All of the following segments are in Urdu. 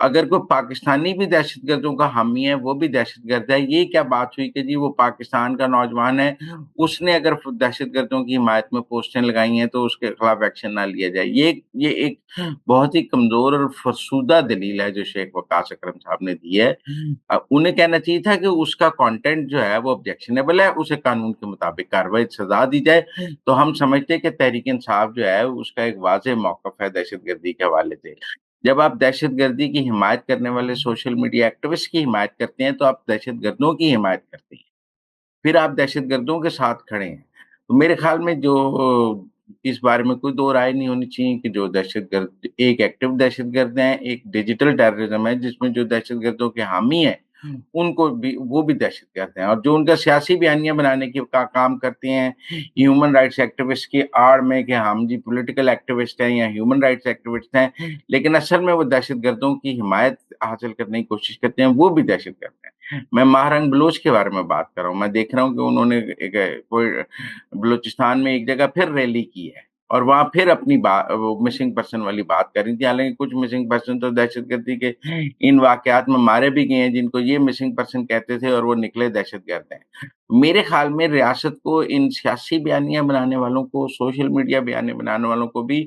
اگر کوئی پاکستانی بھی دہشت گردوں کا حامی ہے وہ بھی دہشت گرد ہے. یہ کیا بات ہوئی کہ جی وہ پاکستان کا نوجوان ہے, اس نے اگر دہشت گردوں کی حمایت میں پوسٹیں لگائی ہیں تو اس کے خلاف ایکشن نہ لیا جائے. یہ ایک بہت ہی کمزور اور فرسودہ دلیل ہے جو شیخ وقاص اکرم صاحب نے دی ہے. انہیں کہنا چاہیے تھا کہ اس کا کانٹینٹ جو ہے وہ آبجیکشنیبل ہے, اسے قانون کے مطابق کارروائی سزا دی جائے. تو ہم سمجھتے ہیں کہ تحریک انصاف جو ہے اس کا ایک واضح موقف ہے دہشت گردی کے حوالے سے. جب آپ دہشت گردی کی حمایت کرنے والے سوشل میڈیا ایکٹیوسٹ کی حمایت کرتے ہیں تو آپ دہشت گردوں کی حمایت کرتے ہیں, پھر آپ دہشت گردوں کے ساتھ کھڑے ہیں. تو میرے خیال میں جو اس بارے میں کوئی دو رائے نہیں ہونی چاہیے کہ جو دہشت گرد ایک ایکٹیو دہشت گرد ہیں, ایک ڈیجیٹل ٹیررزم ہے جس میں جو دہشت گردوں کے حامی ہیں ان کو بھی وہ بھی دہشت گرد ہیں, اور جو ان کا سیاسی بیانیہ بنانے کی کام کرتے ہیں ہیومن رائٹس ایکٹیوسٹ کی آڑ میں کہ ہم جی پولیٹیکل ایکٹیوسٹ ہیں یا ہیومن رائٹس ایکٹیوسٹ ہیں, لیکن اصل میں وہ دہشت گردوں کی حمایت حاصل کرنے کی کوشش کرتے ہیں, وہ بھی دہشت گرد ہیں. میں ماہرنگ بلوچ کے بارے میں بات کر رہا ہوں. میں دیکھ رہا ہوں کہ انہوں نے کوئی بلوچستان میں ایک جگہ پھر ریلی کی ہے اور وہاں پھر اپنی مسنگ پرسن والی بات کر رہی تھی, حالانکہ کچھ مسنگ پرسن تو دہشت گردی کے ان واقعات میں مارے بھی گئے ہیں جن کو یہ مسنگ پرسن کہتے تھے اور وہ نکلے دہشت گرد ہیں. میرے خیال میں ریاست کو ان سیاسی بیانیاں بنانے والوں کو, سوشل میڈیا بیانیاں بنانے والوں کو بھی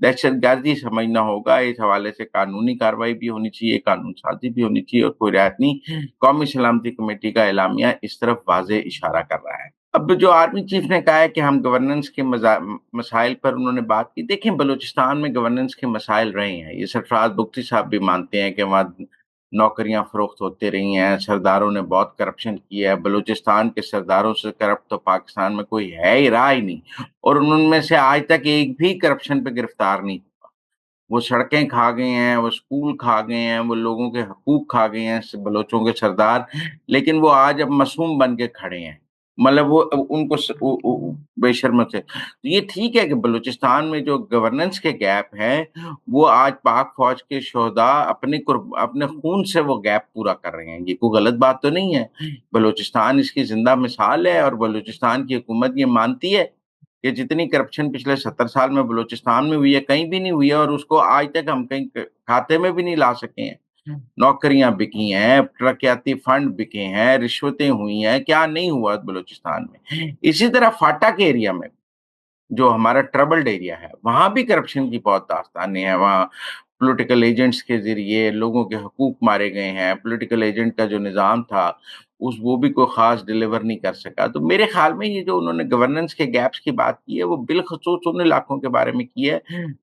دہشت گردی سمجھنا ہوگا. اس حوالے سے قانونی کارروائی بھی ہونی چاہیے, قانون سازی بھی ہونی چاہیے, اور کوئی رعایت نہیں. قومی سلامتی کمیٹی کا اعلامیہ اس طرف واضح اشارہ کر رہا ہے. اب جو آرمی چیف نے کہا ہے کہ ہم گورننس کے مسائل پر انہوں نے بات کی. دیکھیں بلوچستان میں گورننس کے مسائل رہے ہیں, یہ سرفراز بگٹی صاحب بھی مانتے ہیں کہ وہاں نوکریاں فروخت ہوتے رہی ہیں, سرداروں نے بہت کرپشن کی ہے. بلوچستان کے سرداروں سے کرپٹ تو پاکستان میں کوئی ہے ہی رہا ہی نہیں, اور ان میں سے آج تک ایک بھی کرپشن پہ گرفتار نہیں ہوا. وہ سڑکیں کھا گئے ہیں, وہ اسکول کھا گئے ہیں, وہ لوگوں کے حقوق کھا گئے ہیں بلوچوں کے سردار, لیکن وہ آج اب معصوم بن کے کھڑے ہیں. مطلب وہ ان کو بے شرم سے. یہ ٹھیک ہے کہ بلوچستان میں جو گورننس کے گیپ ہیں وہ آج پاک فوج کے شہداء اپنے خون سے وہ گیپ پورا کر رہے ہیں. یہ کوئی غلط بات تو نہیں ہے. بلوچستان اس کی زندہ مثال ہے, اور بلوچستان کی حکومت یہ مانتی ہے کہ جتنی کرپشن پچھلے 70 سال میں بلوچستان میں ہوئی ہے کہیں بھی نہیں ہوئی ہے, اور اس کو آج تک ہم کہیں کھاتے میں بھی نہیں لا سکے ہیں. نوکریاں بکی ہیں, ترقیاتی فنڈ بکے ہیں, رشوتیں ہوئی ہیں, کیا نہیں ہوا بلوچستان میں. اسی طرح فاٹا کے ایریا میں جو ہمارا ٹربلڈ ایریا ہے وہاں بھی کرپشن کی بہت داستانیں ہیں. وہاں پولیٹیکل ایجنٹس کے ذریعے لوگوں کے حقوق مارے گئے ہیں. پولیٹیکل ایجنٹ کا جو نظام تھا وہ بھی کوئی خاص ڈیلیور نہیں کر سکا. تو میرے خیال میں یہ جو انہوں نے گورننس کے گیپس کی بات کی ہے وہ بالخصوص ان علاقوں کے بارے میں کی ہے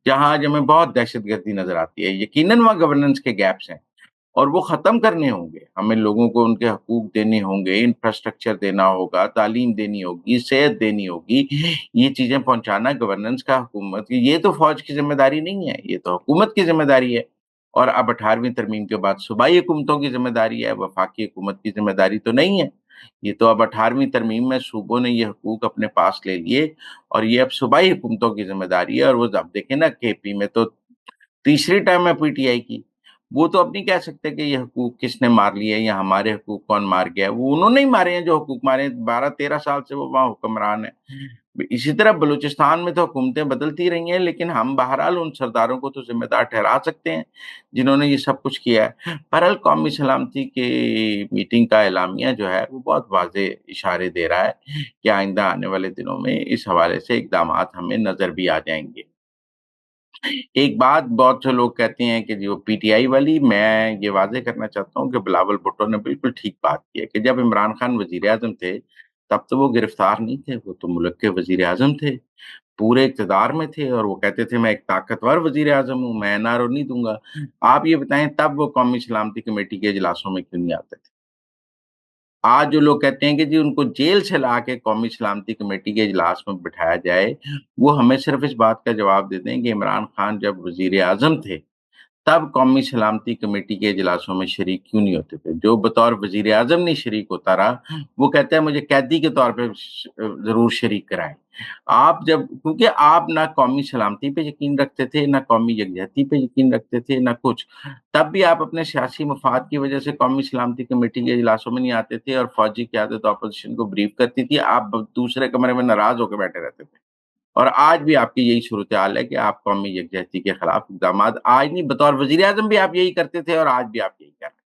جہاں آج ہمیں بہت دہشت گردی نظر آتی ہے. یقیناً وہاں گورننس کے گیپس ہیں اور وہ ختم کرنے ہوں گے. ہمیں لوگوں کو ان کے حقوق دینے ہوں گے, انفراسٹرکچر دینا ہوگا, تعلیم دینی ہوگی, صحت دینی ہوگی. یہ چیزیں پہنچانا گورننس کا حکومت کی, یہ تو فوج کی ذمہ داری نہیں ہے, یہ تو حکومت کی ذمہ داری ہے. اور اب 18ویں ترمیم کے بعد صوبائی حکومتوں کی ذمہ داری ہے, وفاقی حکومت کی ذمہ داری تو نہیں ہے. یہ تو اب 18ویں ترمیم میں صوبوں نے یہ حقوق اپنے پاس لے لیے اور یہ اب صوبائی حکومتوں کی ذمہ داری ہے. اور وہ اب دیکھیں نا کے پی میں تو تیسری ٹائم ہے پی ٹی آئی کی, وہ تو اب نہیں کہہ سکتے کہ یہ حقوق کس نے مار لیے یا ہمارے حقوق کون مار گیا. وہ انہوں نے ہی مارے ہیں جو حقوق مارے ہیں, 12-13 سال سے وہ وہاں حکمران ہیں. اسی طرح بلوچستان میں تو حکومتیں بدلتی رہی ہیں, لیکن ہم بہرحال ان سرداروں کو تو ذمہ دار ٹھہرا سکتے ہیں جنہوں نے یہ سب کچھ کیا ہے. بہرحال قومی سلامتی کی میٹنگ کا اعلامیہ جو ہے وہ بہت واضح اشارے دے رہا ہے کہ آئندہ آنے والے دنوں میں اس حوالے سے اقدامات ہمیں نظر بھی آ جائیں گے. ایک بات بہت سے لوگ کہتے ہیں کہ جو پی ٹی آئی والی, میں یہ واضح کرنا چاہتا ہوں کہ بلاول بھٹو نے بالکل ٹھیک بات کی ہے کہ جب عمران خان وزیر اعظم تھے تب تو وہ گرفتار نہیں تھے, وہ تو ملک کے وزیر اعظم تھے, پورے اقتدار میں تھے, اور وہ کہتے تھے میں ایک طاقتور وزیر اعظم ہوں, میں NRO نہیں دوں گا. آپ یہ بتائیں تب وہ قومی سلامتی کمیٹی کے اجلاسوں میں کیوں نہیں آتے تھے؟ آج جو لوگ کہتے ہیں کہ جی ان کو جیل سے لا کے قومی سلامتی کمیٹی کے اجلاس میں بٹھایا جائے, وہ ہمیں صرف اس بات کا جواب دے دیں کہ عمران خان جب وزیر اعظم تھے تب قومی سلامتی کمیٹی کے اجلاسوں میں شریک کیوں نہیں ہوتے تھے. جو بطور وزیر اعظم نہیں شریک ہوتا رہا وہ کہتا ہے مجھے قیدی کے طور پہ ضرور شریک کرائیں. کیونکہ آپ نہ قومی سلامتی پہ یقین رکھتے تھے, نہ قومی یکجہتی پہ یقین رکھتے تھے, نہ کچھ. تب بھی آپ اپنے سیاسی مفاد کی وجہ سے قومی سلامتی کمیٹی کے اجلاسوں میں نہیں آتے تھے, اور فوجی قیادت اپوزیشن کو بریف کرتی تھی, آپ دوسرے کمرے میں ناراض ہو کے بیٹھے رہتے تھے. اور آج بھی آپ کی یہی صورتحال ہے کہ آپ قومی یکجہتی کے خلاف اقدامات، آج نہیں بطور وزیر اعظم بھی آپ یہی کرتے تھے اور آج بھی آپ یہی کر رہے ہیں۔